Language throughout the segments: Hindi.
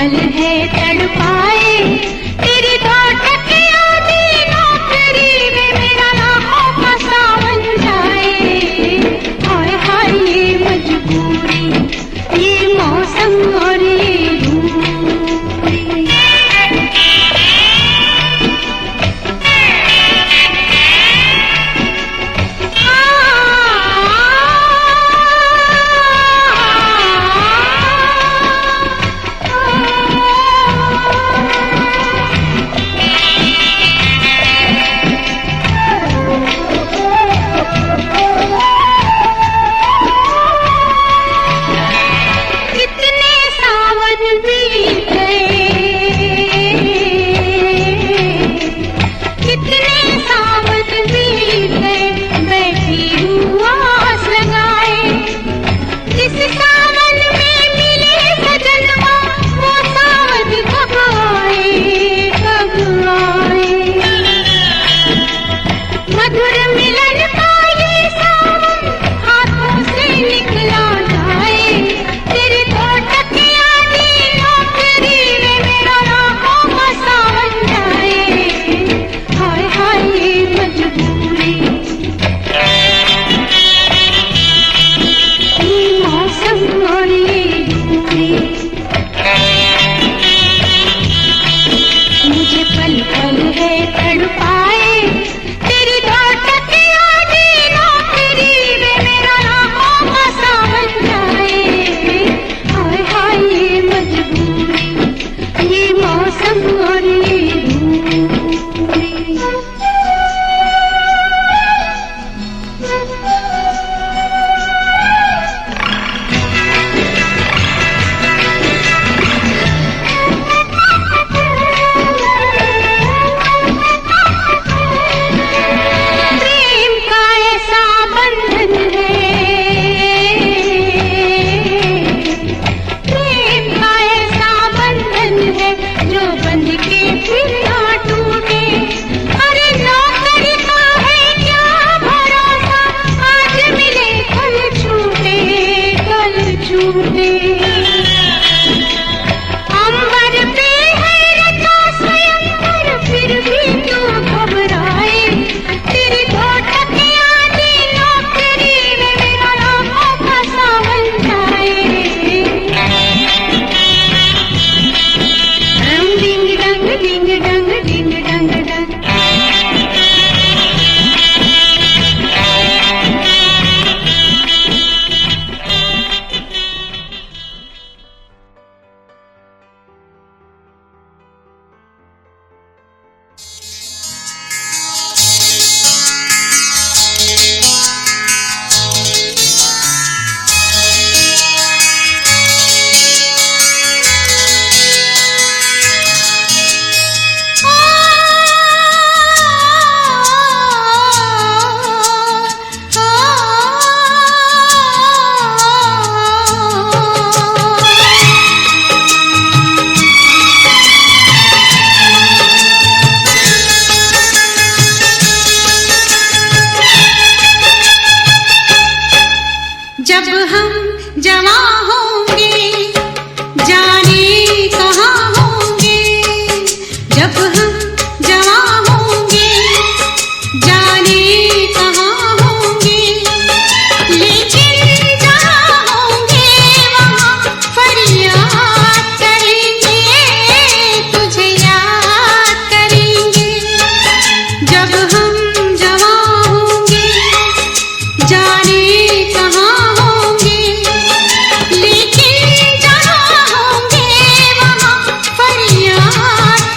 पल है तड़पाए तेरी धड़कन याद नौकरी में मेरा राहों का सावन जाए। हाय हाय ये मजबूरी, ये मौसम और ये दूरी।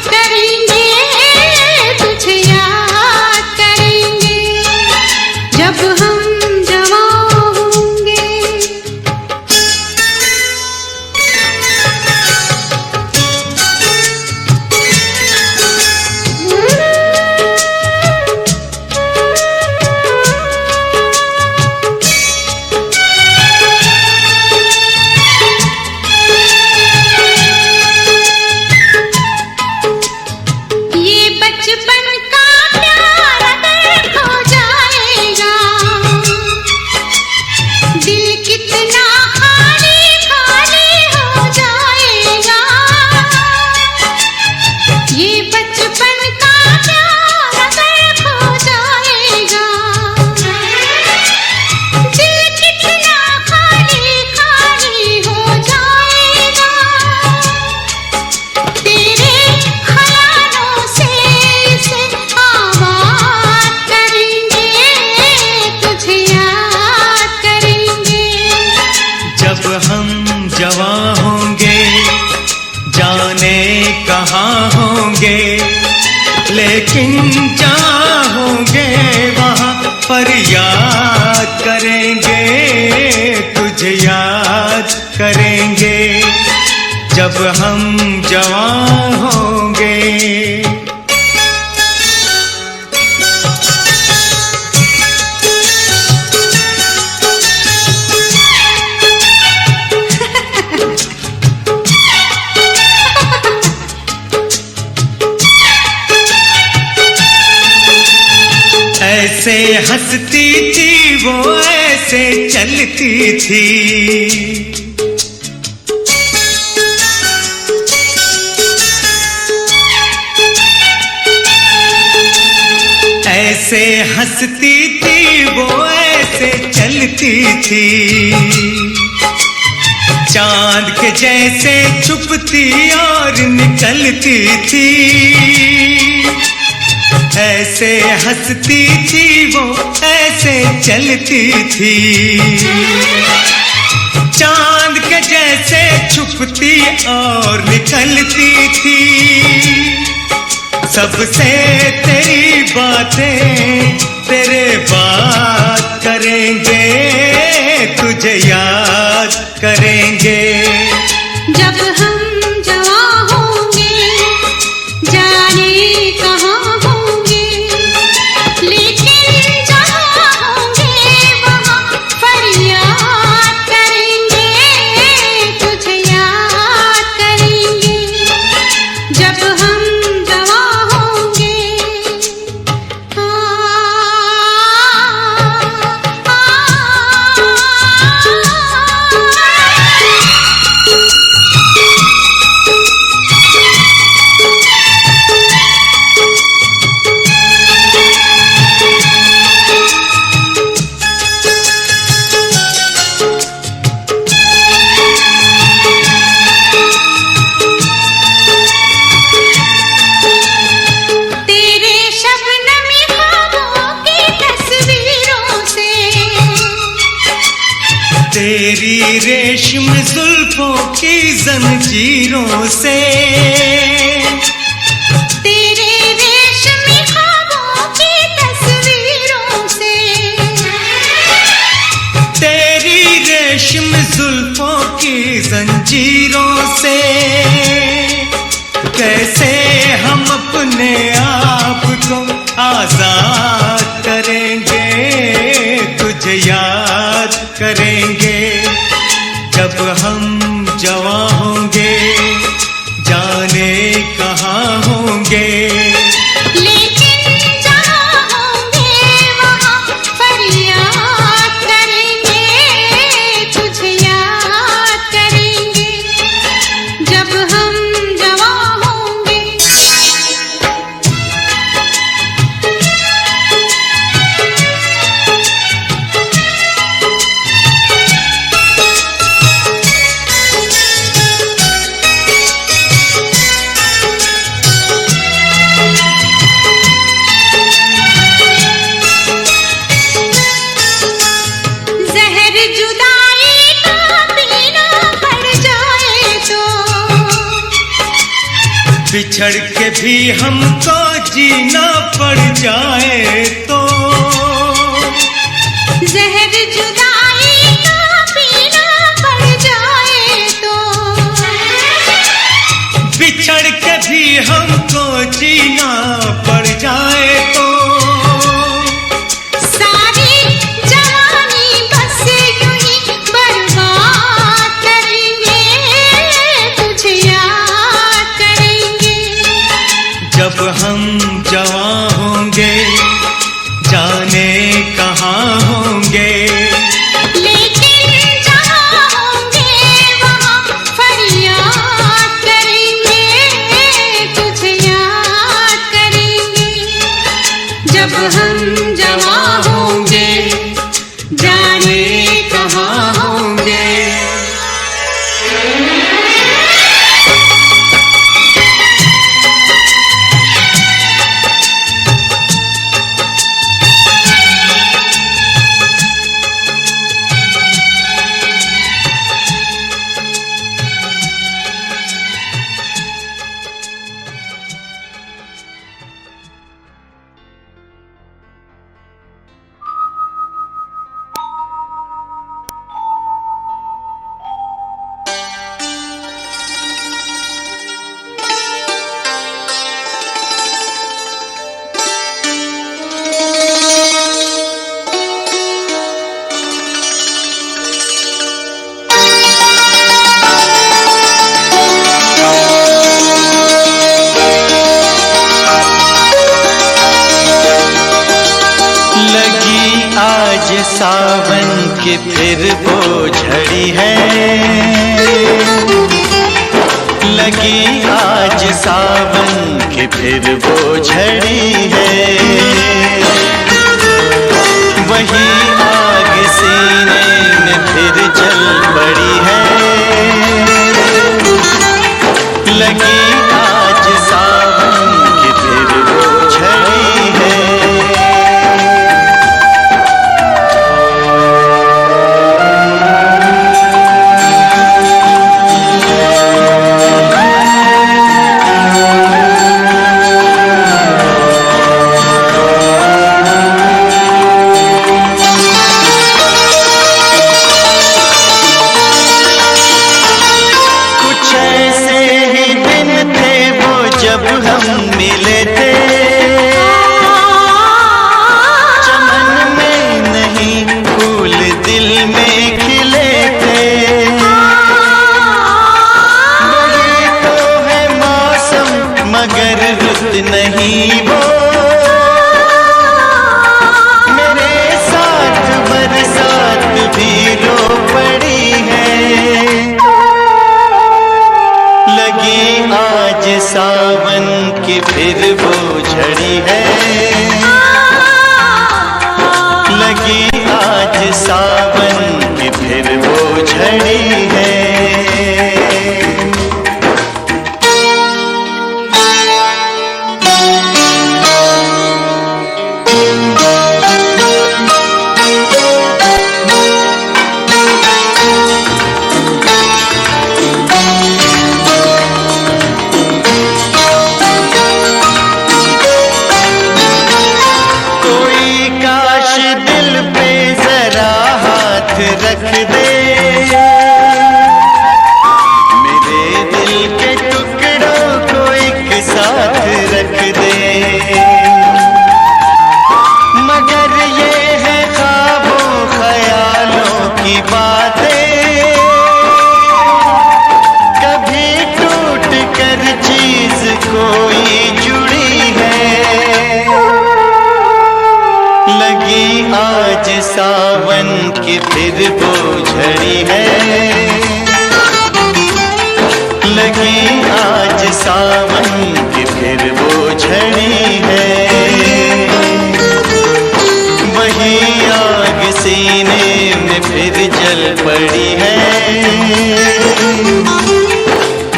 करेंगे जवां होंगे, जाने कहाँ होंगे, लेकिन जहाँ होंगे वहाँ पर याद करेंगे, तुझे याद करेंगे जब हम जवां होंगे। ऐसे हंसती थी वो, ऐसे चलती थी, ऐसे हंसती थी वो, ऐसे चलती थी, चांद के जैसे छुपती और निकलती थी। ऐसे हंसती थी वो, ऐसे चलती थी, चांद के जैसे छुपती और निकलती थी। सबसे तेरी बातें तेरे बात करेंगे, तुझे याद करेंगे जब हम जवां होंगे, जाने कहाँ होंगे, लेकिन जहाँ होंगे वहाँ पर याद करेंगे, तुझे याद करेंगे जब हम जवां होंगे। तेरी रेशम जुल्फों की जंजीरों से, तेरे रेशमी ख्वाबों की तस्वीरों से, तेरी रेशम जुल्फों की जंजीरों से, कैसे हम अपने आप को आजाद करेंगे, तुझे याद करेंगे जब हम जवां होंगे, जाने कहाँ होंगे, लेकिन जहाँ होंगे वहाँ पर याद करेंगे, तुझे याद करेंगे जब हम जवां होंगे। बिछड़ के भी हमको जीना पड़ जाए तो, जहर जुदाई का पीना पड़ जाए तो, बिछड़ के भी हमको जीना पड़ जाए तो, सारी जवानी बस यूं ही बर्बाद करेंगे, तुझे याद करेंगे जब हम जवां होंगे, कि फिर वो झड़ी है, लगी आज सावन कि फिर वो झड़ी है। वही आग सीने में फिर जल पड़ी है, लगी आज सावन कि फिर वो झड़ी है। जब हम मिले थे, चमन में नहीं फूल दिल में खिले थे। वही तो है मौसम मगर रुत नहीं वो, मेरे साथ बरसात भी रो पड़ी है। लगी आज सावन की फिर वो झड़ी है, लगी आज सावन की फिर वो झड़ी है। रख दे मेरे दिल के टुकड़ों को एक साथ रख दे, मगर ये है ख्वाबों ख्यालों की बातें, कभी टूट कर चीज कोई जुड़ी है। लगी आज सावन की फिर वो झड़ी है, लगी आज सावन की फिर वो झड़ी है। वही आग सीने में फिर जल पड़ी है,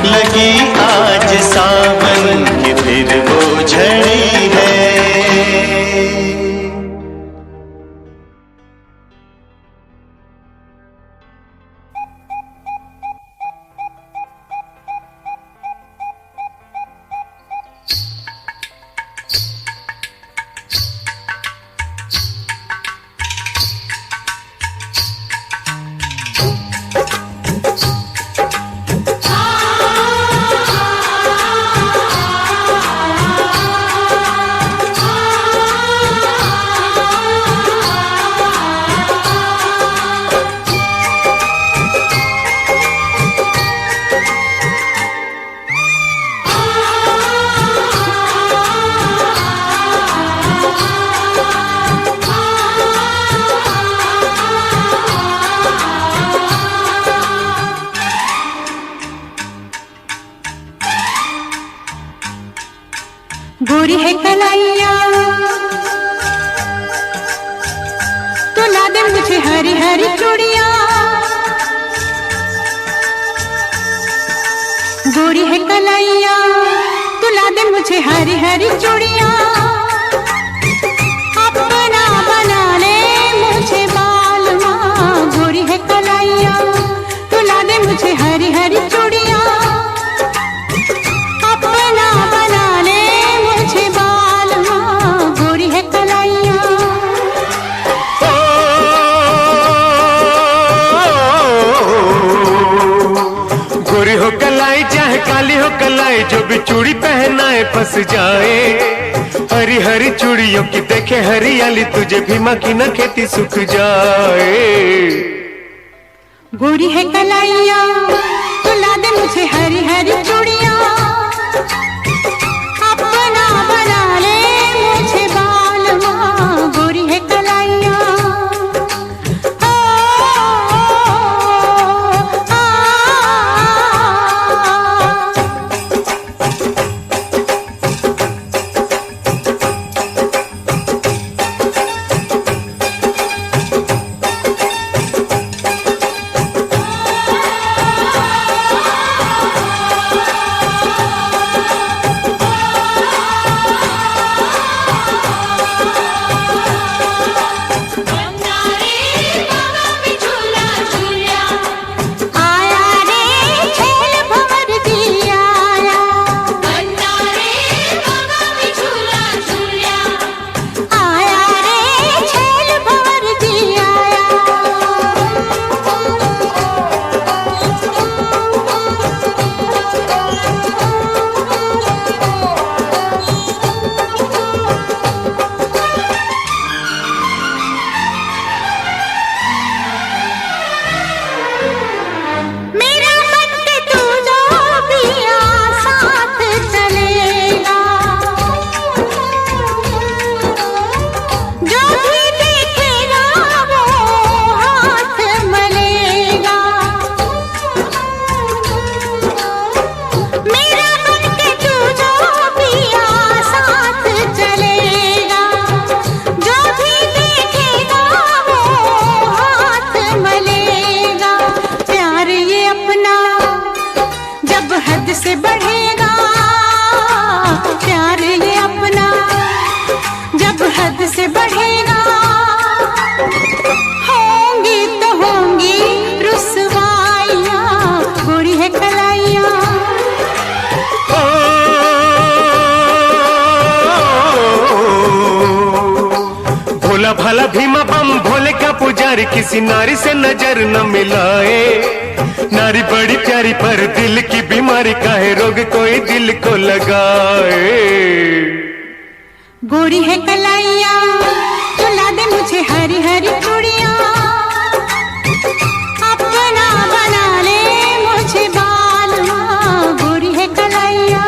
लगी आज सावन की फिर वो झड़ी है। गोरी है कलाइया तो ला दे मुझे हरी हरी चूड़िया, गोरी है कलाइया तो ला दे मुझे हरी हरी चूड़िया, अपना बना ले मुझे बालमा। गोरी है कलाइया तो ला दे मुझे हरी हरी चूड़िया, गोरी हो कलाई चाहे काली हो कलाई, जो भी चूड़ी पहनाए फंस जाए। हरी हरी चूड़ियों की देखे हरियाली, तुझे भी मक्खी न खेती सूख जाए। गोरी है कलाइया तो ला दे मुझे हरी हरी चूड़िया, अपना बना ले मुझे बालमा। गोरी है कलाइया हद से बढ़ेगा प्यार ये अपना, जब हद से बढ़ेगा होंगी तो होंगी रुसवाइयाँ, गोरी है कलाइयाँ। भोला भाला भीमा बम भोले का पुजारी, किसी नारी से नजर न मिलाए। नारी बड़ी प्यारी पर दिल की बीमारी, काहे रोग कोई दिल को लगाए। गोरी है कलाइयाँ तुला दे मुझे हरी हरी चूड़ियाँ, अपना बना ले मुझे बालमा, गोरी है कलाइयाँ।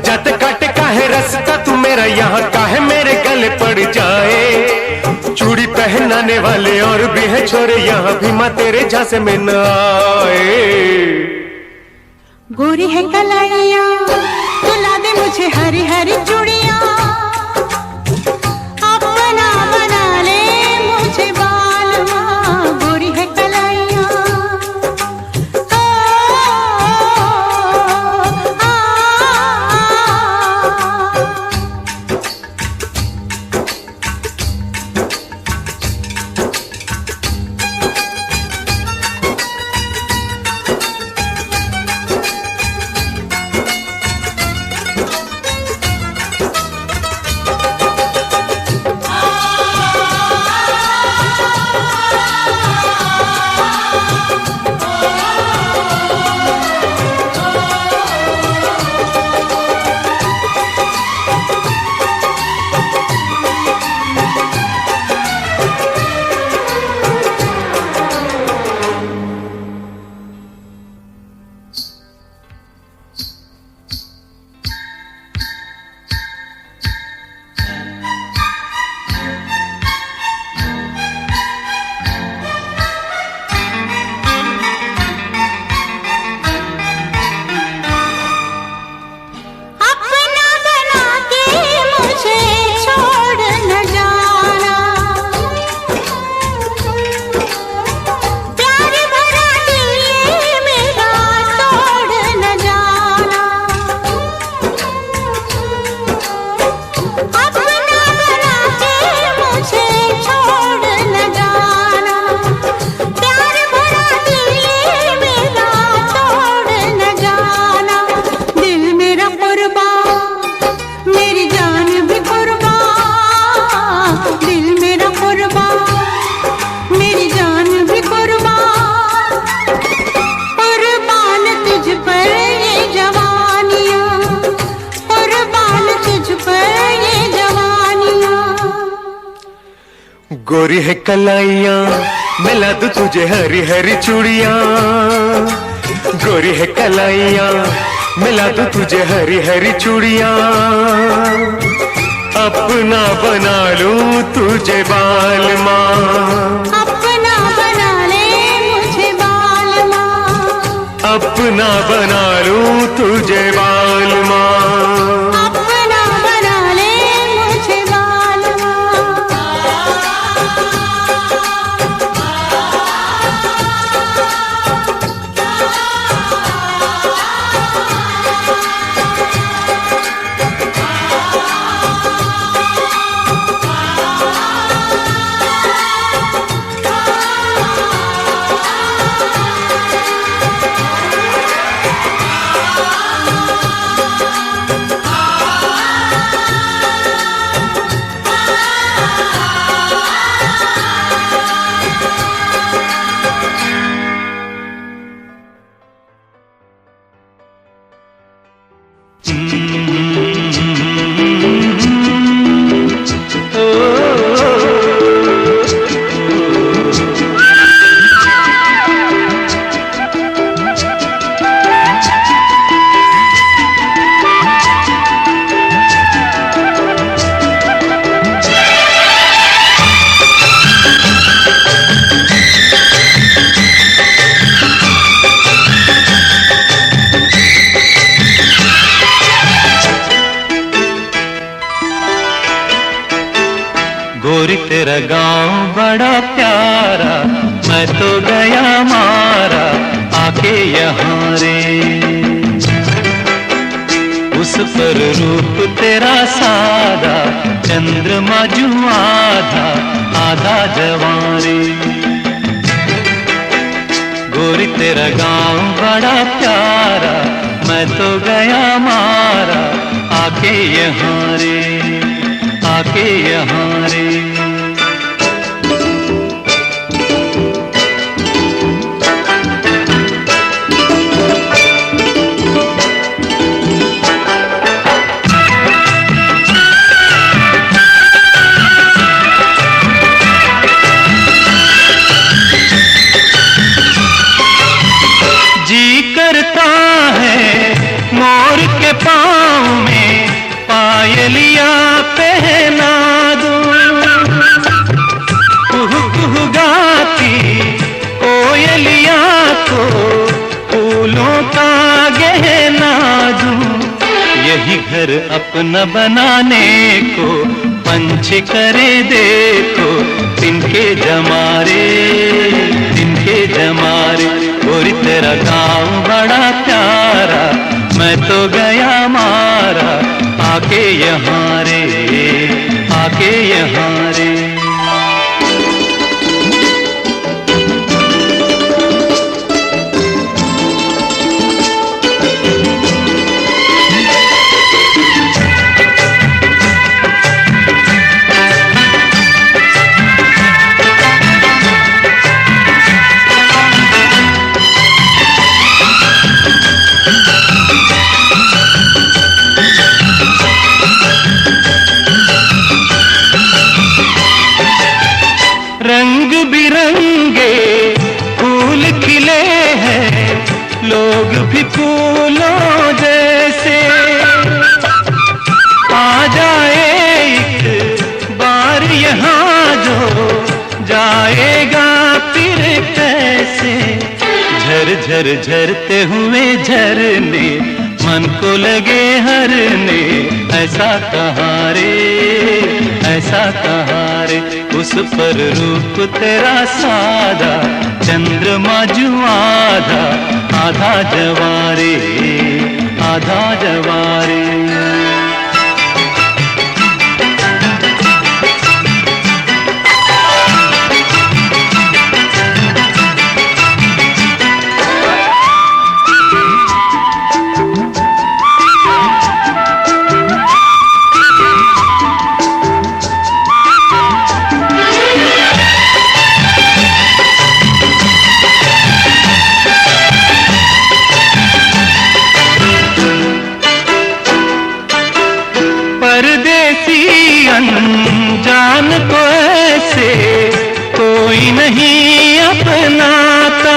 जत कट का है रास्ता तू मेरा, यहाँ का है मेरे गले पड़ जाए। चूड़ी पहनाने वाले और भी है छोरे, यहाँ भी माँ तेरे झांसे में न आए। गोरी है कलाइयाँ तुला दे मुझे हरी हरी चूड़ियाँ, अपना बना ले मुझे बालमा, गोरी है कलाइयाँ। गोरी है कलाइया मिला दूं तुझे हरी हरी चूड़ियां, गोरी है कलाइया मिला दूं तुझे हरी हरी चूड़ियां, अपना बना लूं तुझे बाल माँ, अपना बना ले मुझे बाल माँ, अपना बना लूं तुझे बाल माँ, अपना बना ले मुझे बाल माँ। गोरी तेरा गांव बड़ा प्यारा, मैं तो गया मारा आके यहाँ रे। उस पर रूप तेरा सादा, चंद्रमा जू आधा आधा जवां रे। गोरी तेरा गांव बड़ा प्यारा, मैं तो गया मारा आके यहाँ रे, आके यहाँ रे। जी करता है मोर के पाँव में पायलिया पहना दूं, कुहू कुहू गाती कोयलिया को फूलों का गहना दूं। यही घर अपना बनाने को पंछी करे देखो, तिनके जमारे तिनके जमारे। गोरी तेरा गाँव बड़ा प्यारा, मैं तो गया मारा आके यहाँ रे, आके यहाँ रे। रंग बिरंगे फूल खिले हैं, लोग भी फूलों जैसे। आ जाए एक बार यहाँ जो, जाएगा फिर कैसे। झर झर झरते हुए झरने, मन को लगे हरने, ऐसा कहाँ रे, ऐसा कहाँ रे। उस पर रूप तेरा सादा, चंद्रमा जू आधा आधा जवारे, आधा जवारे। नहीं अपनाता,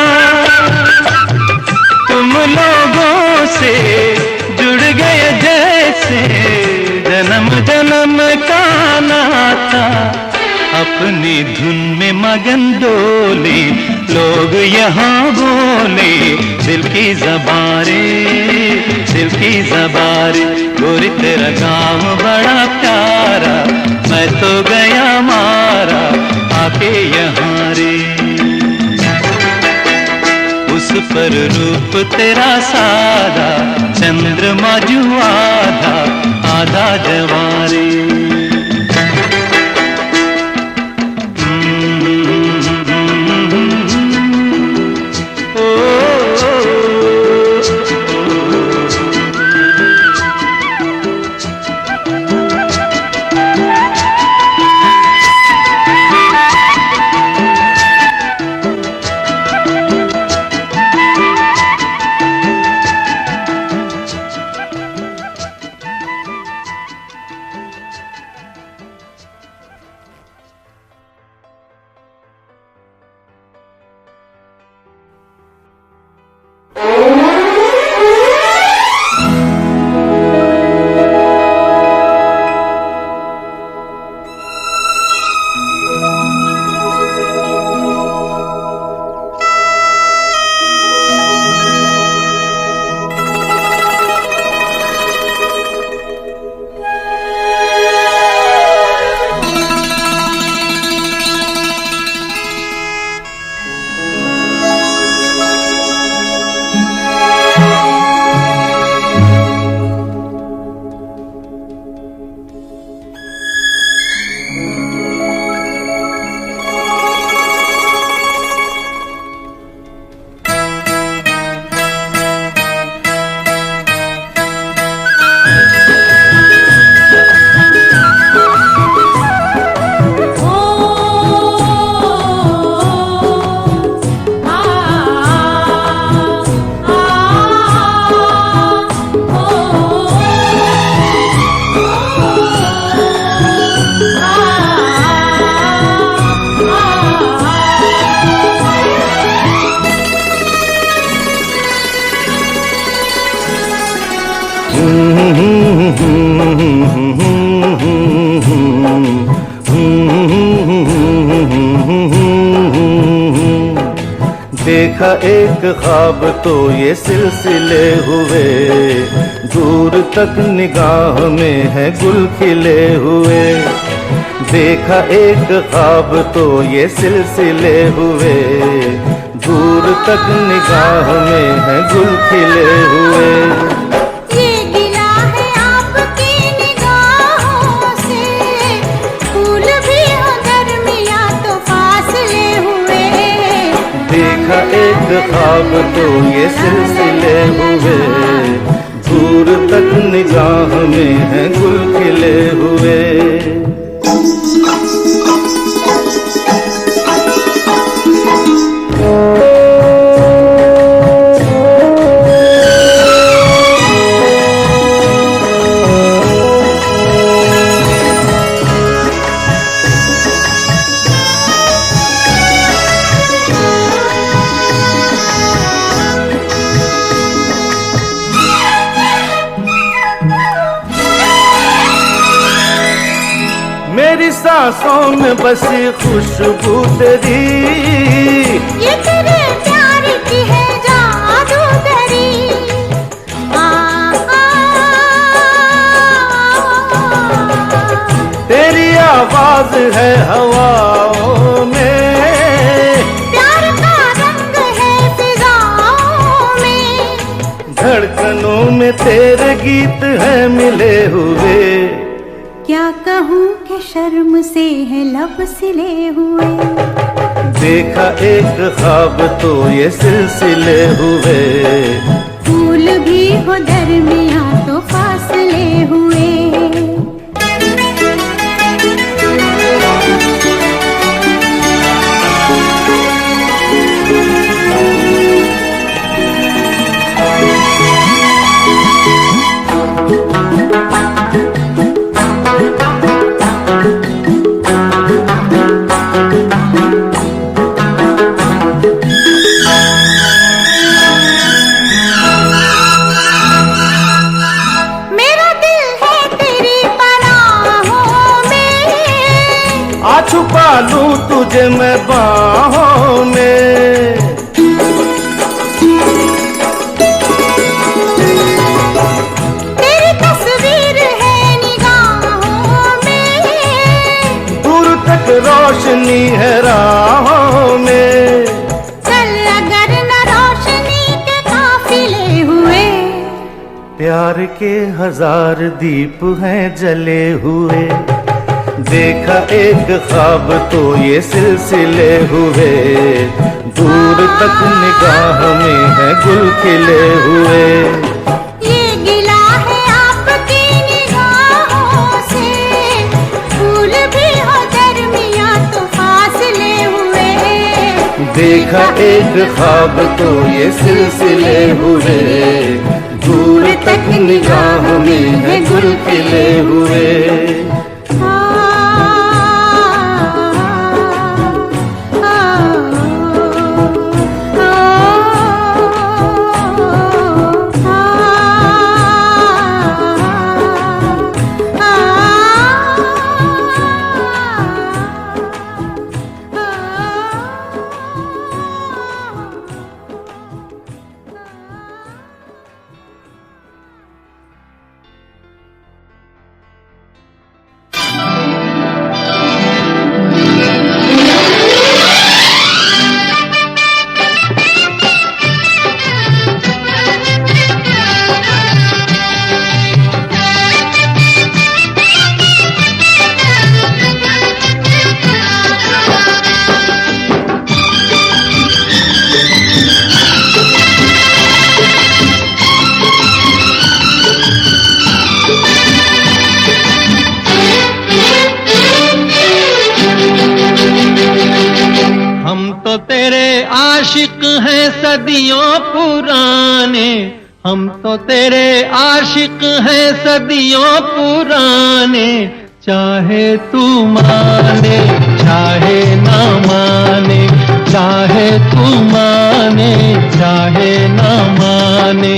तुम लोगों से जुड़ गए जैसे जन्म जन्म का नाता। अपनी धुन में मगन डोले लोग यहाँ बोले, दिल की ज़बारे दिल की ज़बारे। गोरी तेरा गाँव बड़ा प्यारा, मैं तो गया मारा आके यहाँ रे। उस पर रूप तेरा सादा, चंद्रमा जो आधा आधा जवारे। देखा एक ख्वाब तो ये सिलसिले हुए, दूर तक निगाह में है गुल खिले हुए। देखा एक ख्वाब तो ये सिलसिले हुए, दूर तक निगाह में है गुल खिले हुए। देखा एक ख्वाब तो ये सिलसिले हुए, दूर तक निगाह में है गुल खिले हुए। मेरी सांसों में बसी खुशबू तेरी, ये तेरे प्यार की है जादूगरी। तेरी आवाज है हवाओं में, प्यार का रंग है फिजाओं में। धड़कनों में तेरे गीत है मिले हुए। क्या कहूँ कि शर्म से है लब सिले हुए। देखा एक ख्वाब तो ये सिलसिले हुए, फूल भी हो दरमियाँ तो फासले हुए। मैं बाहों में। तेरी तस्वीर है निगाहों में, दूर तक रोशनी है राहों में। चल अगर न रोशनी के काफिले हुए, प्यार के 1000 दीप हैं जले हुए। देखा एक ख्वाब तो ये सिलसिले हुए, दूर तक निगाह में है गुल खिले हुए। ये गिला है आपकी निगाहों से, फूल भी हो दरमियां तो फासले हुए। देखा एक ख्वाब तो ये सिलसिले हुए, दूर तक निगाह में है गुल खिले हुए। आशिक हैं सदियों पुराने, हम तो तेरे आशिक हैं सदियों पुराने। चाहे तू माने चाहे ना माने, चाहे तू माने चाहे ना माने।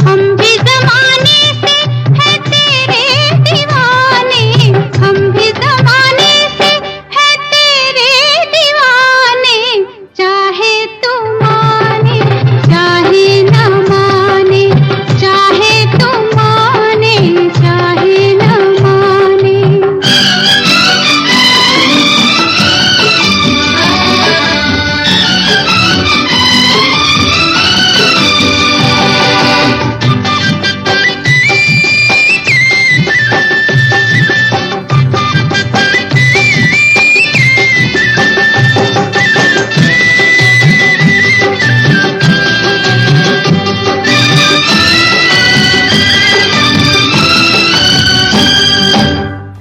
हम भी ज़माने से है तेरे दीवाने, हम भी ज़माने से है तेरे दीवाने। चाहे तू माने चाहे ना माने, चाहे तू माने चाहे ना माने।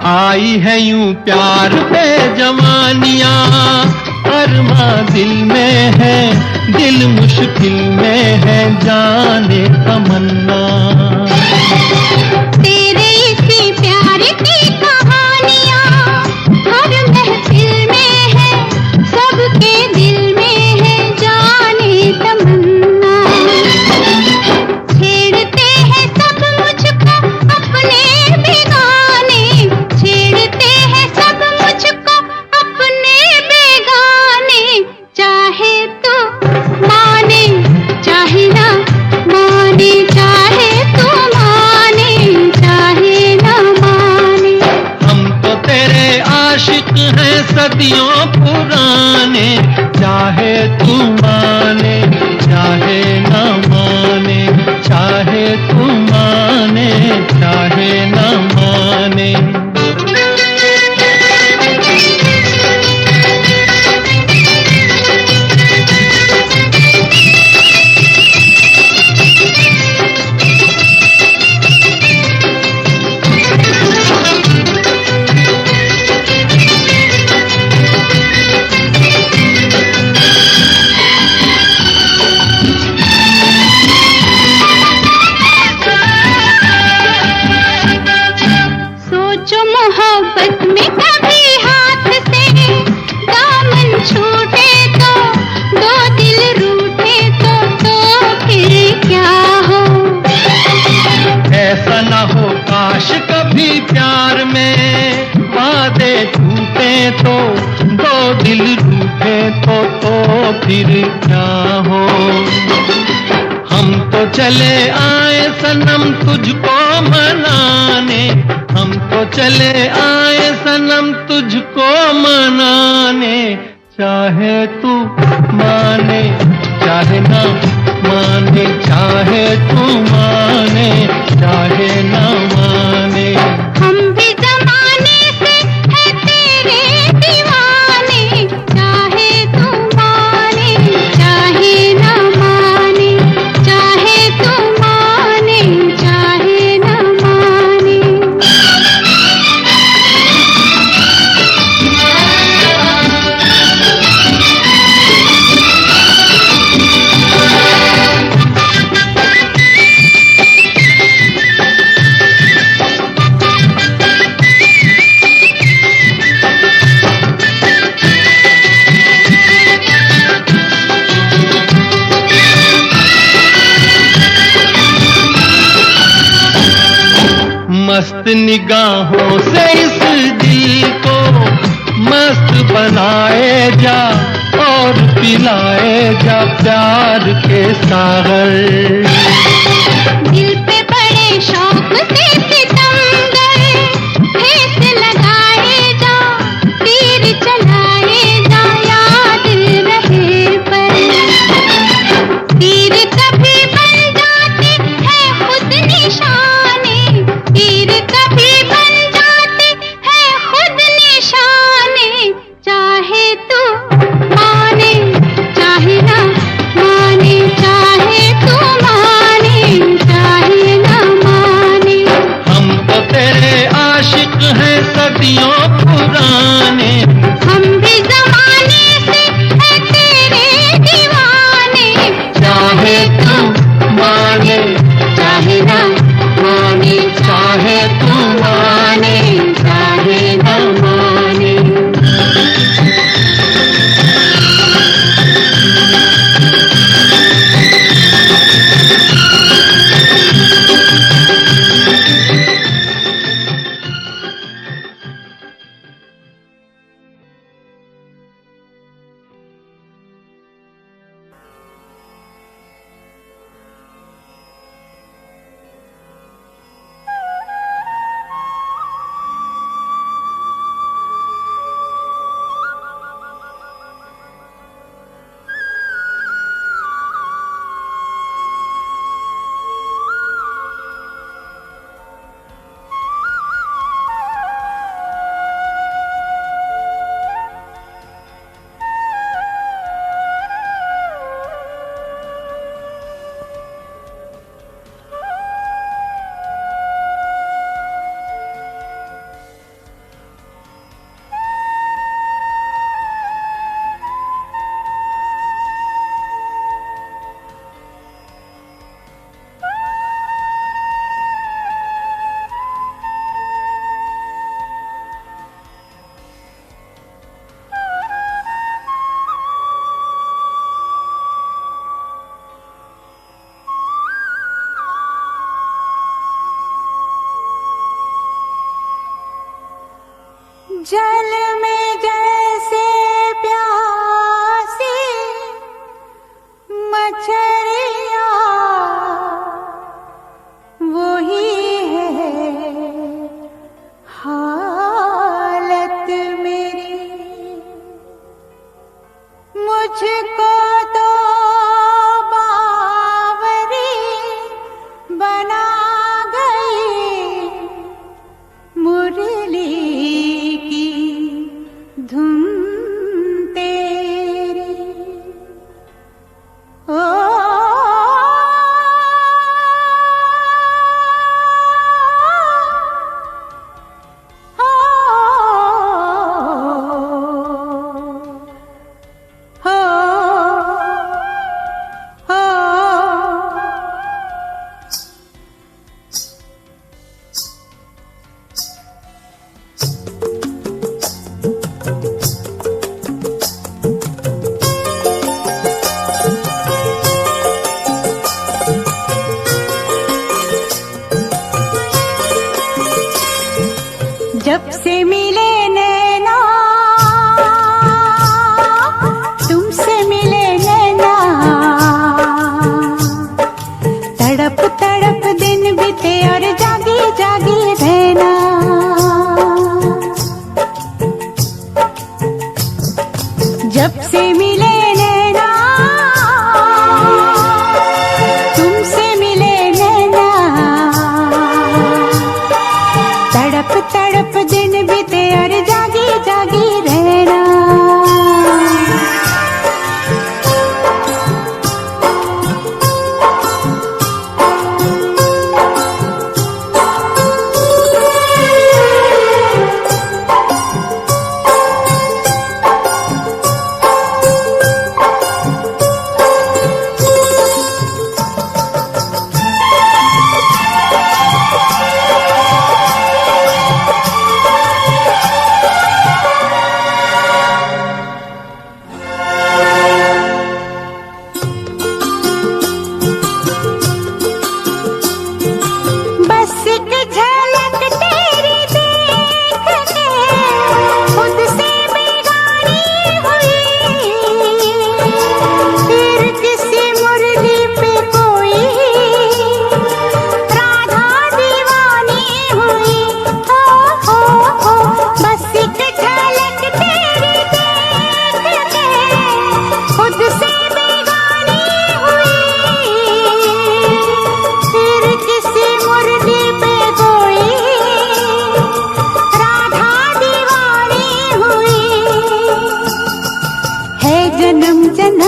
आई है यूं प्यार पे जवानियां, अरमा दिल में है, दिल मुश्किल में है, जाने तमन्ना। तेरे इसी प्यार की कहानियां हर महफिल में है, सबके दिल में है, जाने तमन्ना। छेड़ते हैं सब मुझको अपने बेगाने, छेड़ते हैं सब मुझको अपने बेगाने। चाहे तो माने चाहे ना माने, चाहे तो माने चाहे ना माने। हम तो तेरे आशिक हैं सदियों पुराने। चाहे तू माने चाहे ना माने, चाहे तू माने चाहे ना माने। फिर क्या हो। हम तो चले आए सनम तुझको मनाने, हम तो चले आए सनम तुझको मनाने। चाहे तू माने चाहे ना माने, चाहे तू माने चाहे ना माने। हम भी जमाने से है तेरे दीवाने, चाहे तू माने चाहे ना माने, चाहे तू माने चाहे ना माने। मस्त निगाहों से इस दिल को मस्त बनाए जा और पिलाए जा प्यार के सागर। दिल पे बड़े शौक से सितमगर ठेस लगाए जा, तीर चलाए जा याद रहे पर। तीर कभी बन जाते हैं खुद निशाने, तीर कभी बन जाते हैं खुद निशाने। चाहे तू माने चाहे ना माने, चाहे तू माने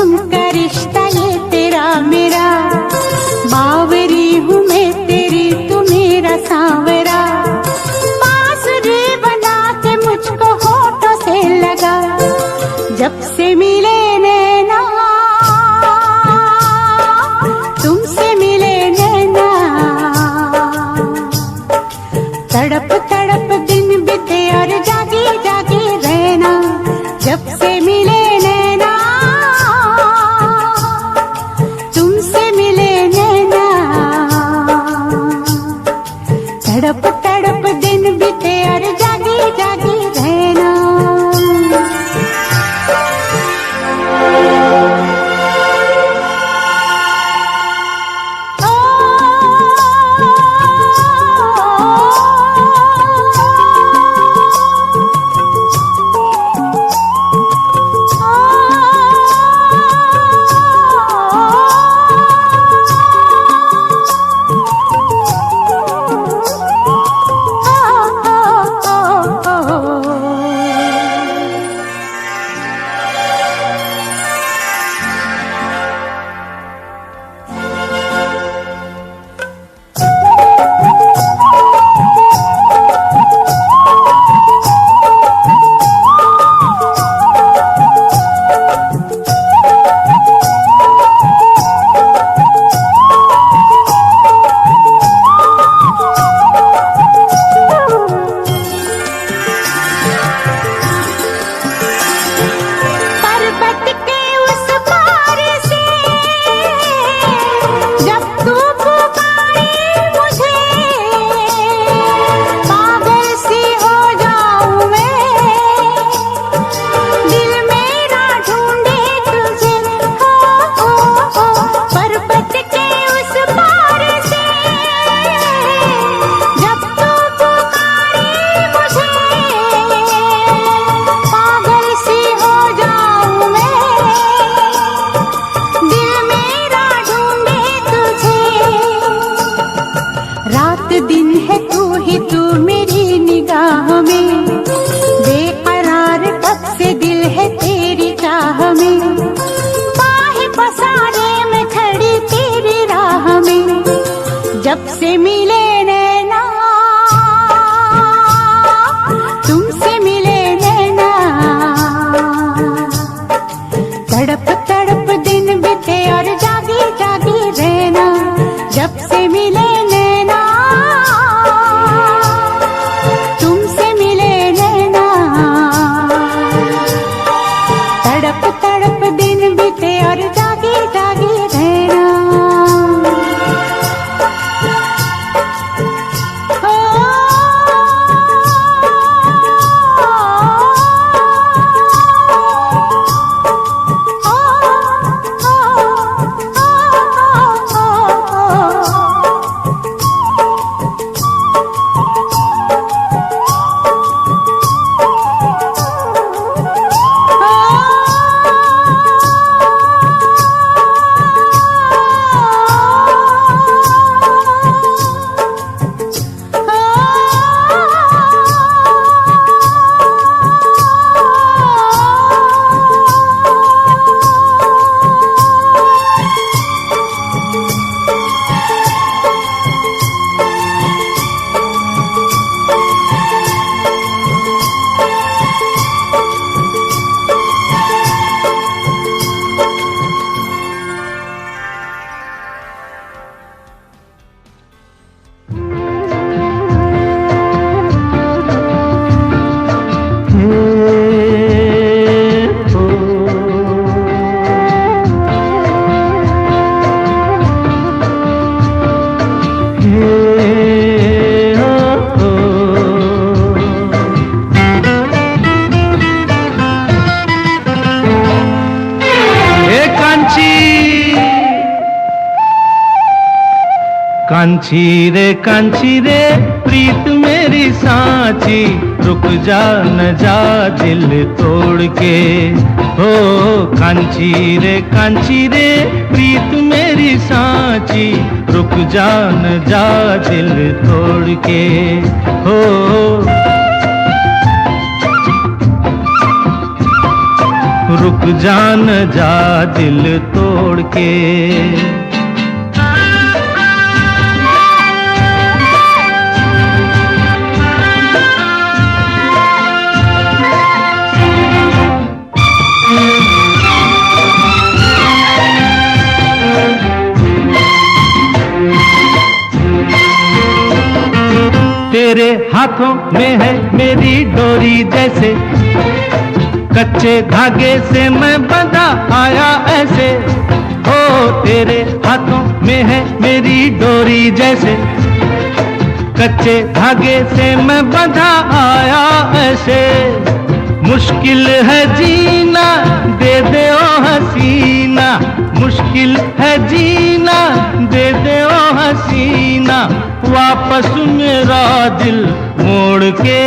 जन्म का रिश्ता ये तेरा मेरा, बावरी हूँ मैं तेरी तू मेरा सांवरा। बांसुरी बना के मुझको होठों से लगा, जब से मिले नैना तुमसे मिले नैना। तड़प तड़प दिन बीते और जागी जागी रहना, जब से मिले नैना तुमसे मिले नैना। तड़प तड़प दिन बीते और जागी जागी रहना। जब से मिले नैना तुमसे मिले नैना। तड़प तड़प दिन बीते और जागी जागी रहना, जब से मिले नैना तुमसे मिले नैना। तड़प तड़प दिन बीते और जागी जागी रहना। कांची रे प्रीत मेरी सांची, रुक जा न जा दिल तोड़ के। हो कांची रे प्रीत मेरी सांची, रुक जा न जा दिल तोड़ के। हो रुक जान जा दिल तोड़ के। तेरे हाथों में है मेरी डोरी जैसे, कच्चे धागे से मैं बंधा आया ऐसे। हो तेरे हाथों में है मेरी डोरी जैसे, कच्चे धागे से मैं बंधा आया ऐसे। मुश्किल है जीना दे दे ओ हसीना, मुश्किल है जीना दे दे ओ हसीना, वापस मेरा दिल मोड़ के।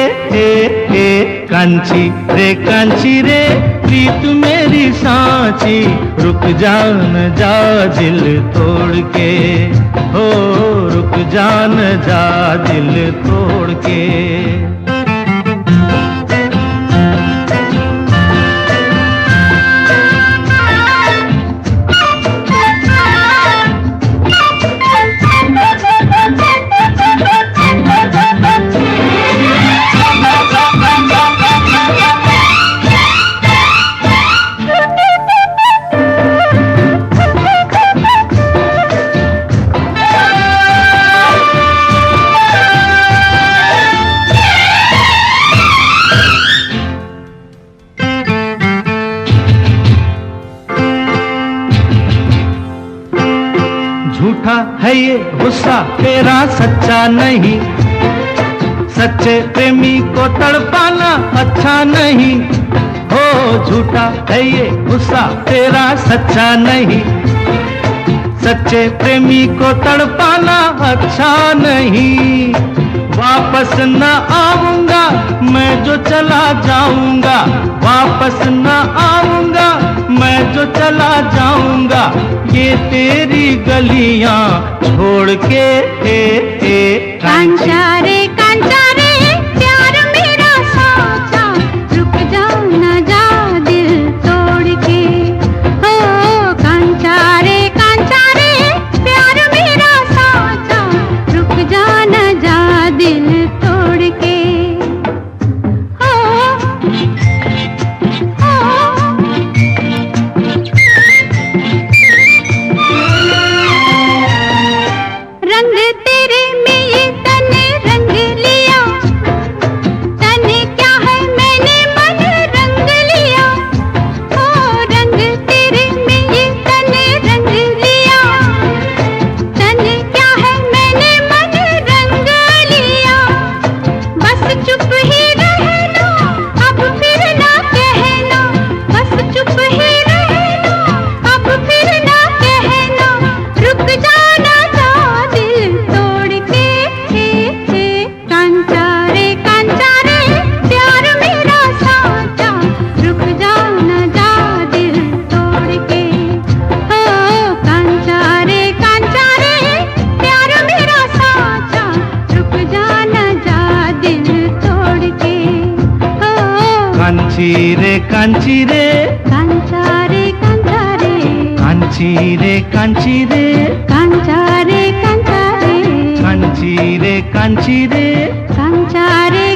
कांची रे प्रीत मेरी सांची, रुक जान जा दिल तोड़ के। हो रुक जान जा दिल तोड़ के। झूठा है ये गुस्सा तेरा सच्चा नहीं, सच्चे प्रेमी को तड़पाना अच्छा नहीं। हो झूठा है ये गुस्सा तेरा सच्चा नहीं, सच्चे प्रेमी को तड़पाना अच्छा नहीं। वापस न आऊंगा मैं जो चला जाऊंगा, वापस न आऊंगा मैं जो चला जाऊंगा, ये तेरी गलियां छोड़ के। कांचा रे प्यार मेरा साचा, रुक जा न जा दिल तोड़ के। हो कांचा रे प्यार मेरा साचा, रुक जा न जा दिल तोड़ के। हो रंग तेरे में ये तने रंग लिया, तने क्या है मैंने मन रंग लिया। ओ रंग तेरे में ये तने रंग लिया, तने क्या है मैंने मन रंग लिया। बस चुप ही रहना अब फिर ना कहना, बस चुप ही रहना अब फिर ना कहना, रुक जाना जा दिल तोड़ के। कांचा रे प्यार मेरा साचा, रुक जा न जा दिल तोड़ के। हो कांचा रे प्यार मेरा साचा, रुक जा न जा दिल तोड़ के। हो कांची रे कांचा रे कांची रे कांचा रे कांची रे कांची रे कांचा रे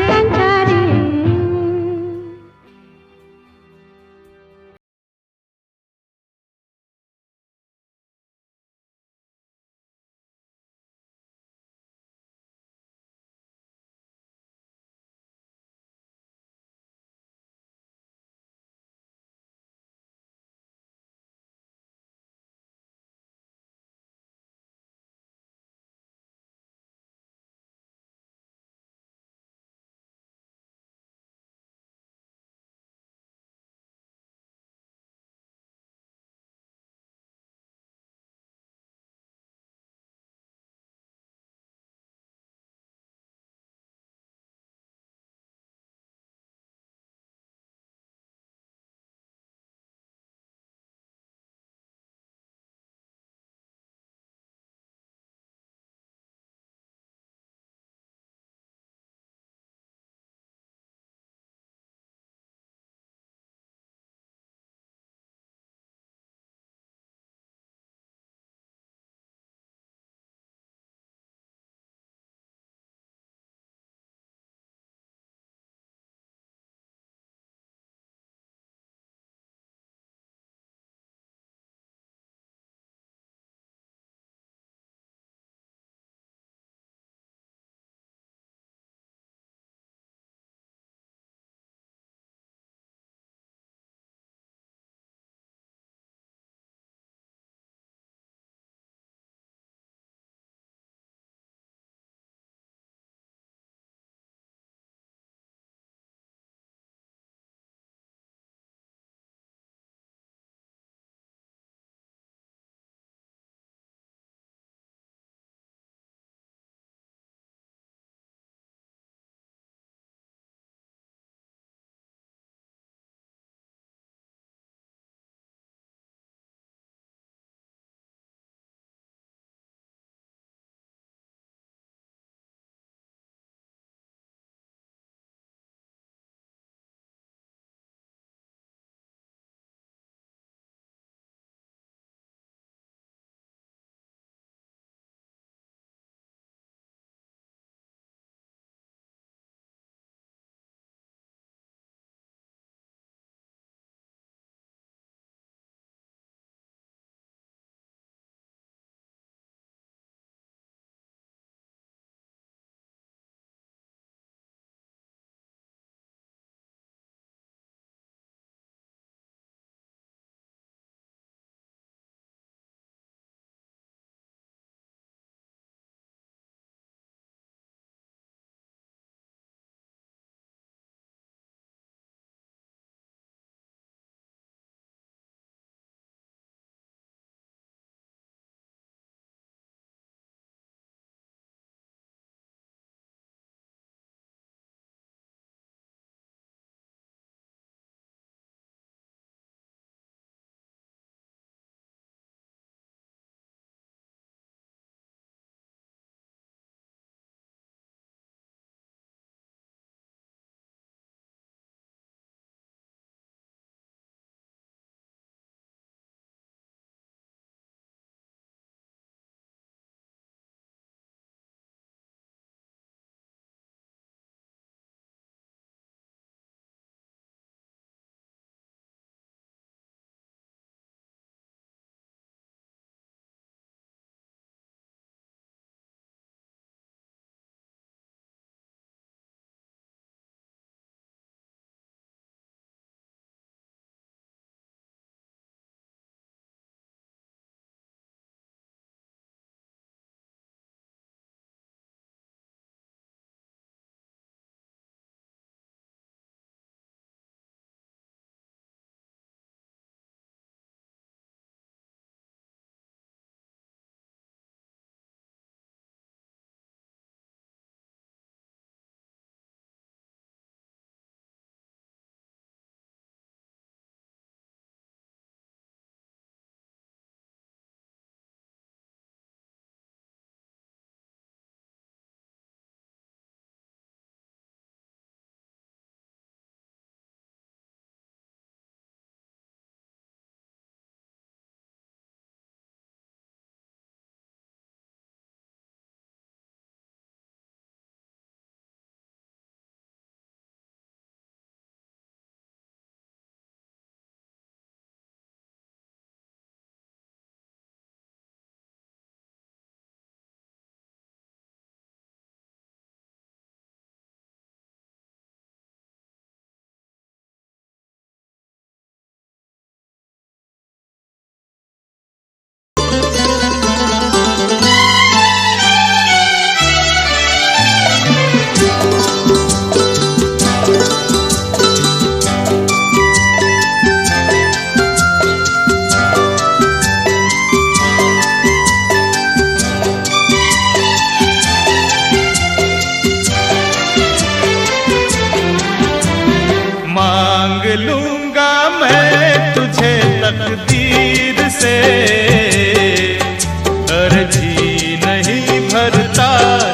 अर्जी नहीं भरता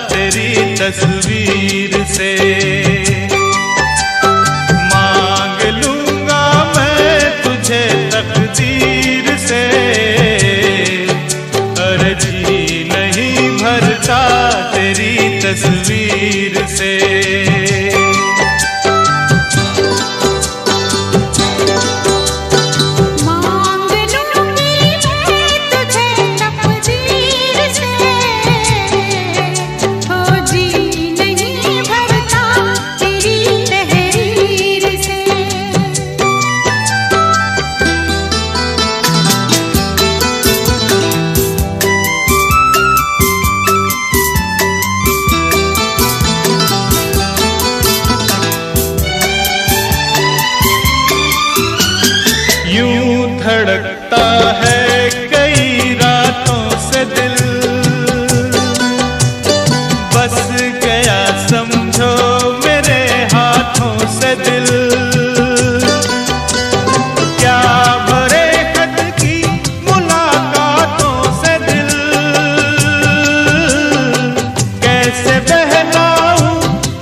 तेरी तस्वीर से। मांग लूंगा मैं तुझे तकदीर से, अर्जी नहीं भरता तेरी तस्वीर से। यूं धड़कता है कई रातों से दिल, बस गया समझो मेरे हाथों से दिल। क्या भरे खत की मुलाकातों से दिल, कैसे बहलाऊं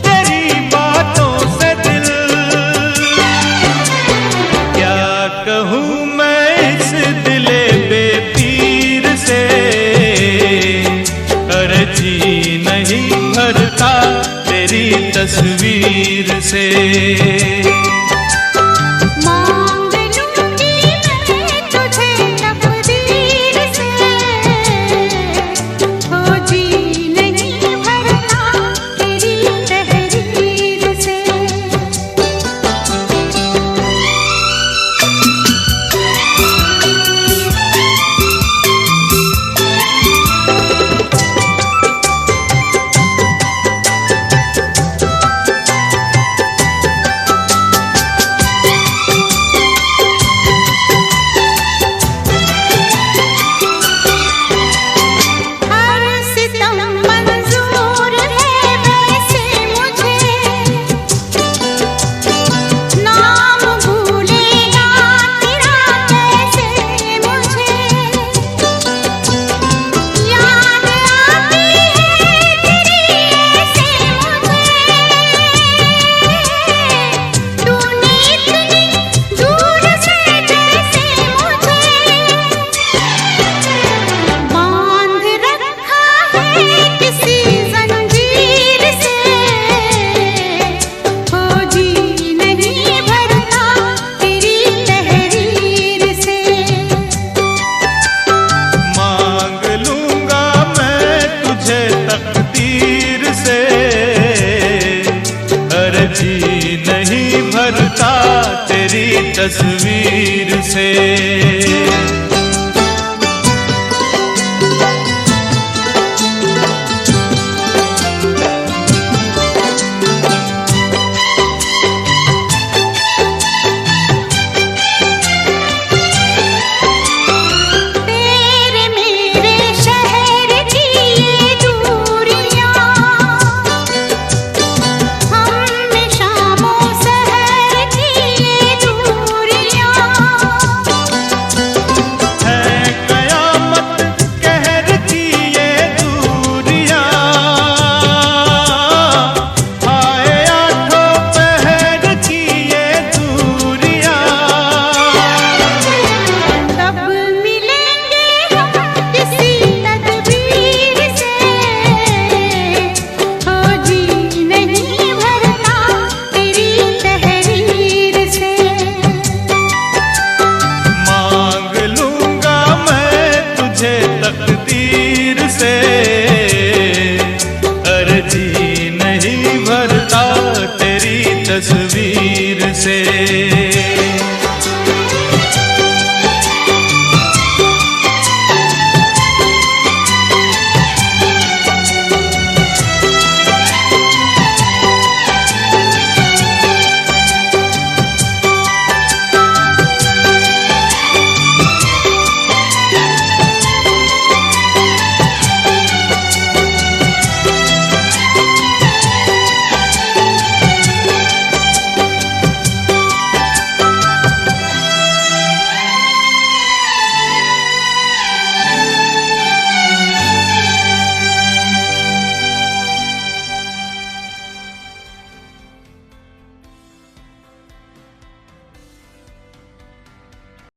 तेरी बातों से दिल। क्या कहूँ मैं इस दिले बेपीर से, अर्जी नहीं भरता तेरी तस्वीर से। मांग लूंगी मैं तुझे तकदीर से, हो जी नहीं भरता तेरी तहरीर से। हर सितम मंजूर है वैसे मुझे, नाम भूलेगा तेरा कैसे मुझे। याद आती है तेरी ऐसे मुझे, तूने इतनी दूर से जैसे मुझे बांध रखा है किसी जंजीर से, हो जी नहीं भरता तेरी तहरीर से। मांग लूंगा मैं तुझे तकदीर से, अर्जी नहीं भरता तेरी तस्वीर से।